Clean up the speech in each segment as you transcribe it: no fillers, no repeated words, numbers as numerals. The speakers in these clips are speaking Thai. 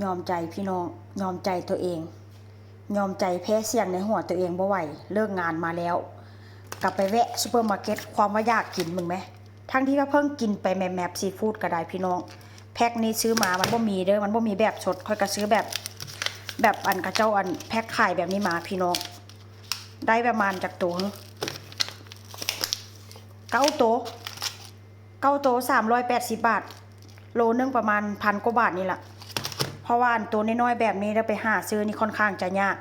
ยอมใจพี่น้องยอมใจตัวเองยอมใจแพ้เสี่ยงในหัวตัวเองบ่ไหวเลิกงานมาแล้วกลับไปแวะซูเปอร์มาร์เก็ตความว่าอยากกินมึงไหมทั้งที่ก็เพิ่งกินไปแมปซีฟู้ดก็ได้พี่น้องแพ็คนี้ซื้อมามันบ่มีเด้อมันบ่มีแบบสดค่อยก็ซื้อแบบอันกระเจ้าอันแพ็คขายแบบนี้มาพี่น้องได้ประมาณจากตัวเก้าโต380 บาทโลนึงประมาณ1,000 กว่าบาทนี่แหละเพราะว่าตัวน้อยๆแบบนี้เราไปหาซื้อนี่ค่อนข้างจะยาก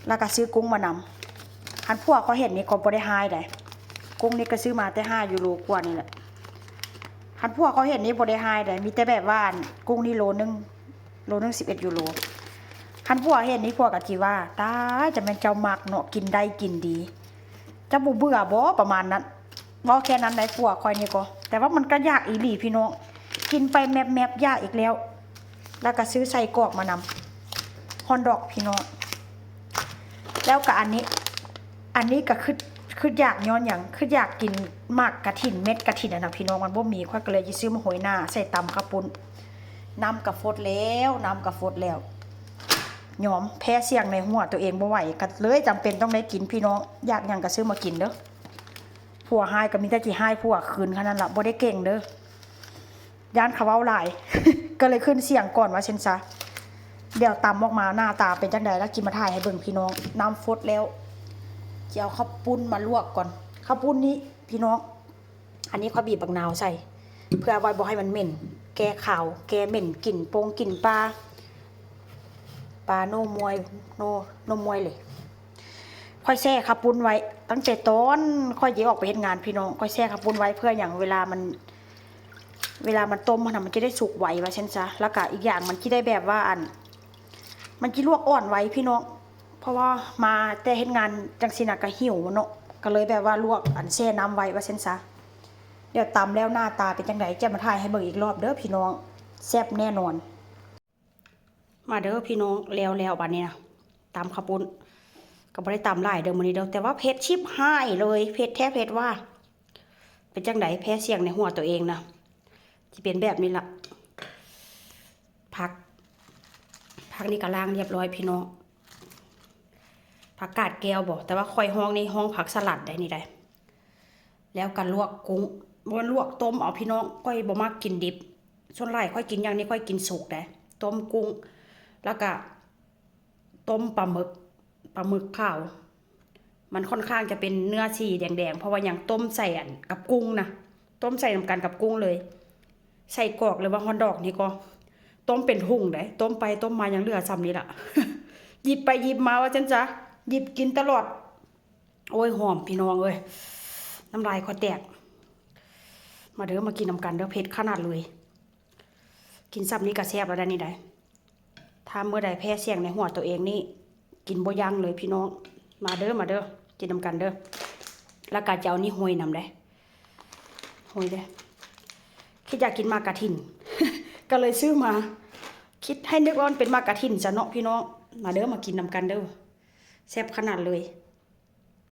แล้วก็ซื้อกุ้งมานำคันพวกเขาเห็นนี่ก็บ่ได้หายได้กุ้งนี่ก็ซื้อมาแต่5 ยูโรกว่านี่แหละคันพวกเขาเห็นนี่บ่ได้หายได้มีแต่แบบว่ากุ้งนี่โลนึง11 ยูโรคันพวกเห็นนี่พวกก็คิดว่าตายจะเป็นเจ้ามักเนาะกินได้กินดีจะบ่เบื่อบ่ประมาณนั้นบ่แค่นั้นได้พวกคอยนี่ก็แต่ว่ามันก็ยากอีหลีพี่น้องกินไปแมปยากอีกแล้วแล้วก็ซื้อใส่กรอกมานำฮอนดอกพี่น้องแล้วก็อันนี้ก็คืออยากย้อนอย่างคืออยากกินหมักกระถินเม็ดกระถินนะพี่น้องมันบ่มีค่อยก็เลยจะซื้อมาโหยหน้าใส่ตำข้าวปุ้นน้ำกระฟดแล้วยอมแพ้เสี่ยงในหัวตัวเองบ่ไหวก็เลยจำเป็นต้องได้กินพี่น้องอยากอย่างก็ซื้อมากินเด้อผัวหายก็มีแต่กี่หายผัวคืนขนาดนั้นละบ่ได้เก่งเด้อย่านเขาเว้าหลาย ก็เลยขึ้นเสียงก่อนว่าเช่นซะเดี๋ยวตำออกมาหน้าตาเป็นจังไดแล้วกินมาถ่ายให้เบิ่งพี่น้องน้ำฟดแล้วจะเอาข้าวปุ้นมาลวกก่อนข้าวปุ้นนี้พี่น้องอันนี้เขาบีบบักนาวใส่เพื่อไว้บ่ให้มันเหม็นแก้ขาวแก้เหม็นกลิ่นโป่งกลิ่นปลาโนมวยเลยค่อยแช่ข้าวปุ้นไว้ตั้งแต่ต้นค่อยเยอะออกไปเฮ็ดงานพี่น้องค่อยแช่ข้าวปุ้นไว้เพื่ออย่างเวลามันต้มมันจะได้สุกไวว่าเช่นซะแล้วก็อีกอย่างมันจะได้แบบว่ามันจะลวกอ่อนไว้พี่น้องเพราะว่ามาแต่เฮ็ดงานจังสินะก็หิวเนาะก็เลยแบบว่าลวกแช่น้ำไว้ว่าเช่นซะเดี๋ยวตำแล้วหน้าตาเป็นจังไดจะมาถ่ายให้เบิ่งอีกรอบเด้อพี่น้องแซ่บแน่นอนมาเด้อพี่น้องแล้วบัดนี้นะตำข้าวปุ้นก็บ่ได้ตำหลายเด้อมื้อนี้เด้อแต่ว่าเผ็ดชิบหายเลยเผ็ดแท้เผ็ดว่าเป็นจังไดแพ้เสียงในหัวตัวเองนะที่เป็นแบบนี้ล่ะผักนี่ก็ล้างเรียบร้อยพี่น้องผักกาดแก้วบอกแต่ว่าค่อยห้องนี่ห้องผักสลัดได้นี่ได้แล้วก็ลวกกุ้งบ่ลวกต้มเอาพี่น้องค่อยบ่มักกินดิบส่วนหลายค่อยกินอย่างนี้ค่อยกินสุกได้ต้มกุ้งแล้วก็ต้มปลาหมึกขาวมันค่อนข้างจะเป็นเนื้อสีแดงๆเพราะว่าอย่างต้มใส่กับกุ้งนะต้มใส่นำกันกับกุ้งเลยใส่กรอกหรือว่าฮอนดอกนี่ก็ต้มเป็นหุ่งได้ต้มไปต้มมายังเหลือซ้ำนี้ล่ะ หยิบไปหยิบมาว่าจังจ๊ะหยิบกินตลอดโอ้ยหอมพี่น้องเอ้ยน้ำลายคอแตกมาเด้อมากินน้ำกันเด้อเผ็ดขนาดเลยกินซ้ำนี้ก็แซ่บแล้วได้นี่ได้ถ้าเมื่อใดแพ้เสียงในหัวตัวเองนี่กินบ่ยั้งเลยพี่น้องมาเด้อกินน้ำกันเด้อแล้วก็จะเอานี่ห้อยนำได้ห้อยได้คิดอยากกินมากกะทิน ก็เลยซื้อมาคิดให้นึกว่ามันเป็นมากกะทินซะเนาะพี่น้องมาเด้อมากินนำกันเด้อแซ่บขนาดเลย